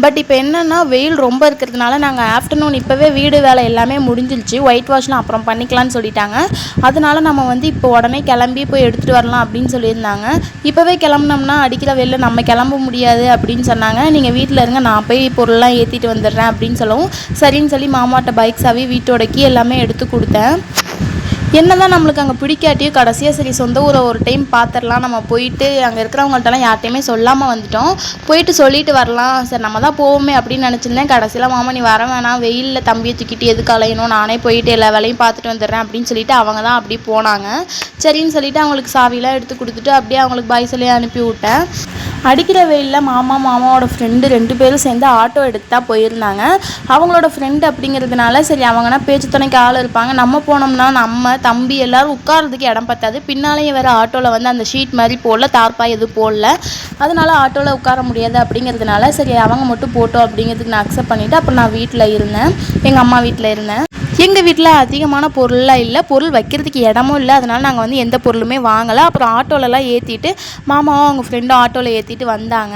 But இப்போ என்னென்னா வெயில் ரொம்ப இருக்கிறதுனால நாங்கள் ஆஃப்டர்நூன் இப்போவே வீடு வேலை எல்லாமே முடிஞ்சிருச்சு. ஒயிட் வாஷ்லாம் அப்புறம் பண்ணிக்கலான்னு சொல்லிட்டாங்க. அதனால நம்ம வந்து இப்போ உடனே கிளம்பி போய் எடுத்துகிட்டு வரலாம் அப்படின்னு சொல்லியிருந்தாங்க. இப்போவே கிளம்புனோம்னா அடிக்கிற வெயில்ல நம்ம கிளம்ப முடியாது அப்படின்னு சொன்னாங்க. நீங்கள் வீட்டில் இருங்க, நான் போய் பொருள்லாம் ஏற்றிட்டு வந்துடுறேன் அப்படின்னு சொல்லவும் சரின்னு சொல்லி மாமாட்ட பைக் சாவி வீட்டோட கீ எல்லாமே எடுத்து கொடுத்தேன். என்னதான் நம்மளுக்கு அங்கே பிடிக்காட்டியும் கடைசியாக சரி சொந்த ஊரை ஒரு டைம் பார்த்துடலாம், நம்ம போயிட்டு அங்கே இருக்கிறவங்கள்ட்டலாம் யார்ட்டையுமே சொல்லாமல் வந்துட்டோம். போயிட்டு சொல்லிட்டு வரலாம், சரி நம்ம தான் போவோமே அப்படின்னு நினச்சிருந்தேன். கடைசியில் மாமா நீ வர வேணாம், வெயிலில் தம்பியை தூக்கிட்டு எதுக்கு அலையணும், நானே போயிட்டு எல்லா வேலையும் பார்த்துட்டு வந்துடுறேன் அப்படின்னு சொல்லிட்டு அவங்க தான் அப்படி போனாங்க. சரின்னு சொல்லிட்டு அவங்களுக்கு சாவிலாம் எடுத்து கொடுத்துட்டு அப்படியே அவங்களுக்கு பாய் சொல்லி அனுப்பி விட்டேன். அடிக்கிற வெயிலில் மாமாவோட ஃப்ரெண்டு 2 பேரும் சேர்ந்து ஆட்டோ எடுத்து தான் போயிருந்தாங்க. அவங்களோட ஃப்ரெண்டு அப்படிங்கிறதுனால சரி அவங்கன்னா பேச்சு துணைக்கு ஆள் இருப்பாங்க, நம்ம போனோம்னா நம்ம தம்பி எல்லோரும் உட்காரதுக்கு இடம் பத்தாது. பின்னாலேயே வேறு ஆட்டோவில் வந்து அந்த ஷீட் மாதிரி போடல, தார்ப்பாய் எதுவும் போடல. அதனால ஆட்டோவில் உட்கார முடியாது அப்படிங்கிறதுனால சரி அவங்க மட்டும் போட்டோம் அப்படிங்கிறதுக்கு நான் அக்செப்ட் பண்ணிவிட்டு அப்புறம் நான் வீட்டில் இருந்தேன், எங்கள் அம்மா வீட்டில் இருந்தேன். எங்கள் வீட்டில் அதிகமான பொருள்லாம் இல்லை, பொருள் வைக்கிறதுக்கு இடமும் இல்லை. அதனால் நாங்கள் வந்து எந்த பொருளுமே வாங்கலை. அப்புறம் ஆட்டோலலாம் ஏற்றிட்டு மாமாவும் அவங்க ஃப்ரெண்டும் ஆட்டோவில் ஏற்றிட்டு வந்தாங்க.